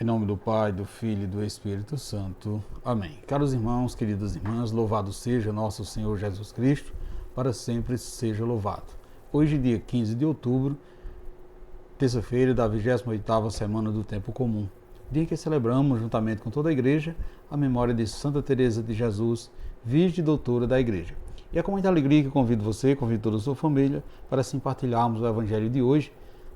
Em nome do Pai, do Filho e do Espírito Santo. Amém. Caros irmãos, queridas irmãs, louvado seja nosso Senhor Jesus Cristo, para sempre seja louvado. Hoje, dia 15 de outubro, terça-feira da 28ª semana do Tempo Comum, dia em que celebramos, juntamente com toda a Igreja, a memória de Santa Teresa de Jesus, Virgem Doutora da Igreja. E é com muita alegria que convido você, convido toda a sua família, para assim partilharmos o Evangelho de hoje,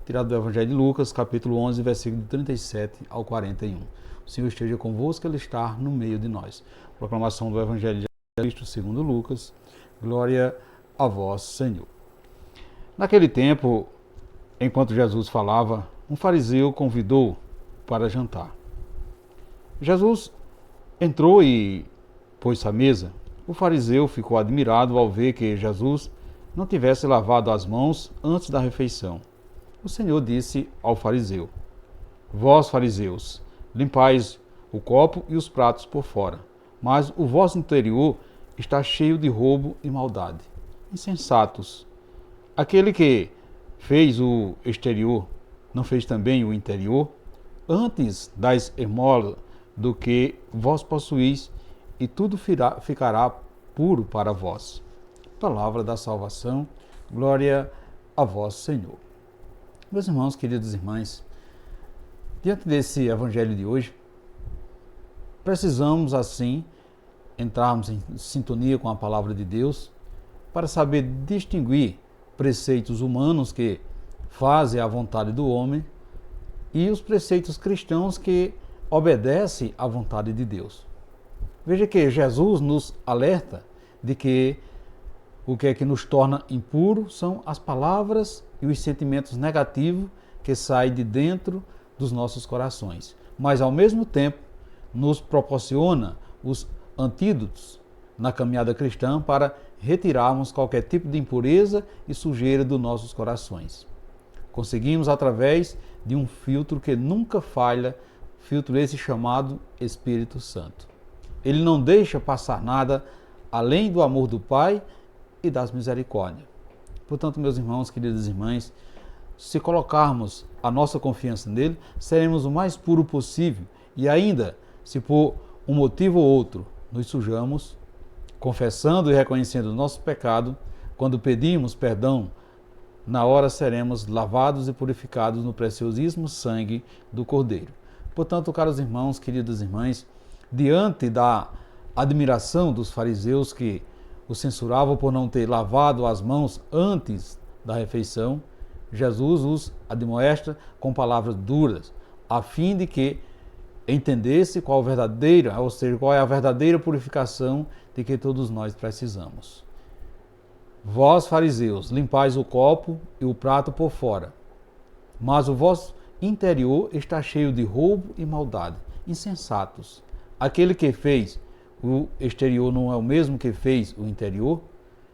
tirado do Evangelho de Lucas, capítulo 11, versículo 37 ao 41. O Senhor esteja convosco, Ele está no meio de nós. Proclamação do Evangelho de Cristo segundo Lucas. Glória a vós, Senhor. Naquele tempo, enquanto Jesus falava, um fariseu convidou para jantar. Jesus entrou e pôs-se à mesa. O fariseu ficou admirado ao ver que Jesus não tivesse lavado as mãos antes da refeição. O Senhor disse ao fariseu: Vós, fariseus, limpais o copo e os pratos por fora, mas o vosso interior está cheio de roubo e maldade. Insensatos! Aquele que fez o exterior não fez também o interior? Antes dais esmola do que vós possuís, e tudo ficará puro para vós. Palavra da salvação, glória a vós, Senhor. Meus irmãos, queridas irmãs, diante desse evangelho de hoje, precisamos, assim, entrarmos em sintonia com a palavra de Deus para saber distinguir preceitos humanos que fazem a vontade do homem e os preceitos cristãos que obedecem à vontade de Deus. Veja que Jesus nos alerta de que o que é que nos torna impuro são as palavras e os sentimentos negativos que saem de dentro dos nossos corações. Mas, ao mesmo tempo, nos proporciona os antídotos na caminhada cristã para retirarmos qualquer tipo de impureza e sujeira dos nossos corações. Conseguimos através de um filtro que nunca falha, filtro esse chamado Espírito Santo. Ele não deixa passar nada além do amor do Pai e das misericórdias. Portanto, meus irmãos, queridas irmãs, se colocarmos a nossa confiança nele, seremos o mais puro possível e ainda, se por um motivo ou outro nos sujamos, confessando e reconhecendo o nosso pecado, quando pedimos perdão, na hora seremos lavados e purificados no preciosíssimo sangue do Cordeiro. Portanto, caros irmãos, queridas irmãs, diante da admiração dos fariseus que o censuravam por não ter lavado as mãos antes da refeição, Jesus os admoesta com palavras duras, a fim de que entendesse qual é a verdadeira purificação de que todos nós precisamos. Vós, fariseus, limpais o copo e o prato por fora, mas o vosso interior está cheio de roubo e maldade. Insensatos! Aquele que fez o exterior não é o mesmo que fez o interior?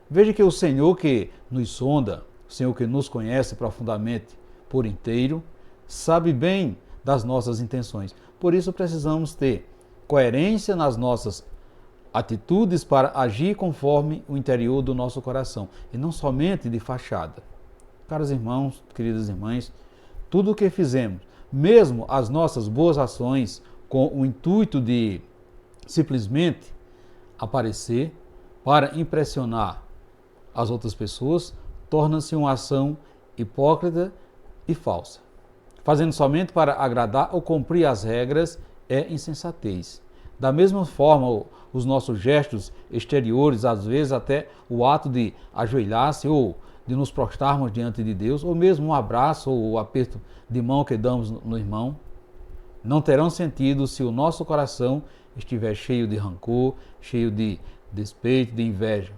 Veja que o Senhor que nos sonda, o Senhor que nos conhece profundamente por inteiro, sabe bem das nossas intenções. Por isso precisamos ter coerência nas nossas atitudes para agir conforme o interior do nosso coração, e não somente de fachada. Caros irmãos, queridas irmãs, tudo o que fizemos, mesmo as nossas boas ações, com o intuito de simplesmente aparecer para impressionar as outras pessoas, torna-se uma ação hipócrita e falsa. Fazendo somente para agradar ou cumprir as regras é insensatez. Da mesma forma, os nossos gestos exteriores, às vezes até o ato de ajoelhar-se ou de nos prostrarmos diante de Deus, ou mesmo um abraço ou o aperto de mão que damos no irmão, não terão sentido se o nosso coração estiver cheio de rancor, cheio de despeito, de inveja.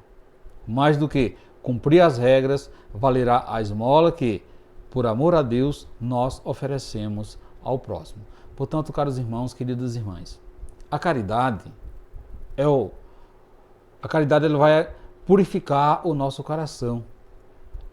Mais do que cumprir as regras, valerá a esmola que, por amor a Deus, nós oferecemos ao próximo. Portanto, caros irmãos, queridas irmãs, a caridade ela vai purificar o nosso coração.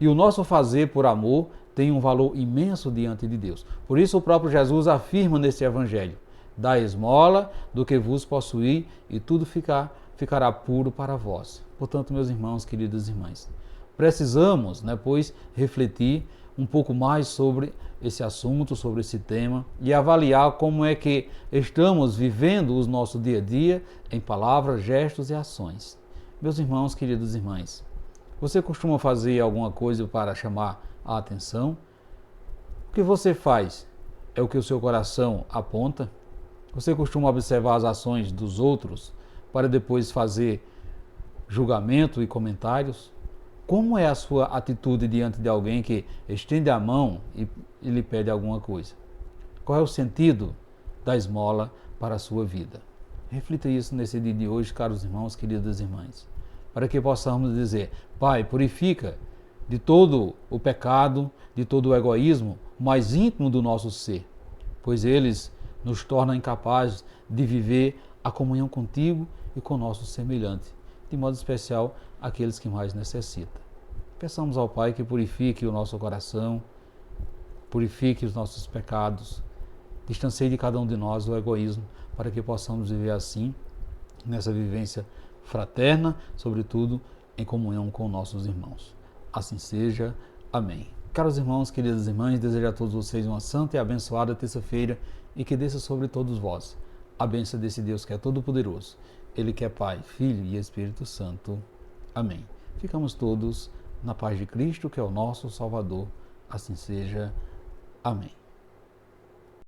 E o nosso fazer por amor tem um valor imenso diante de Deus. Por isso o próprio Jesus afirma nesse evangelho: dá esmola do que vos possuir e tudo ficará puro para vós. Portanto, meus irmãos, queridas irmãs, precisamos, pois, refletir um pouco mais sobre esse assunto, sobre esse tema e avaliar como é que estamos vivendo o nosso dia a dia em palavras, gestos e ações. Meus irmãos, queridas irmãs, você costuma fazer alguma coisa para chamar a atenção? O que você faz é o que o seu coração aponta? Você costuma observar as ações dos outros para depois fazer julgamento e comentários? Como é a sua atitude diante de alguém que estende a mão e lhe pede alguma coisa? Qual é o sentido da esmola para a sua vida? Reflita isso nesse dia de hoje, caros irmãos, queridas irmãs, para que possamos dizer: Pai, purifica de todo o pecado, de todo o egoísmo mais íntimo do nosso ser, pois eles nos tornam incapazes de viver a comunhão contigo e com nosso semelhante, de modo especial aqueles que mais necessitam. Peçamos ao Pai que purifique o nosso coração, purifique os nossos pecados, distancie de cada um de nós o egoísmo, para que possamos viver assim, nessa vivência fraterna, sobretudo em comunhão com nossos irmãos. Assim seja. Amém. Caros irmãos, queridas irmãs, desejo a todos vocês uma santa e abençoada terça-feira e que desça sobre todos vós a bênção desse Deus que é todo-poderoso. Ele que é Pai, Filho e Espírito Santo. Amém. Ficamos todos na paz de Cristo, que é o nosso Salvador. Assim seja. Amém.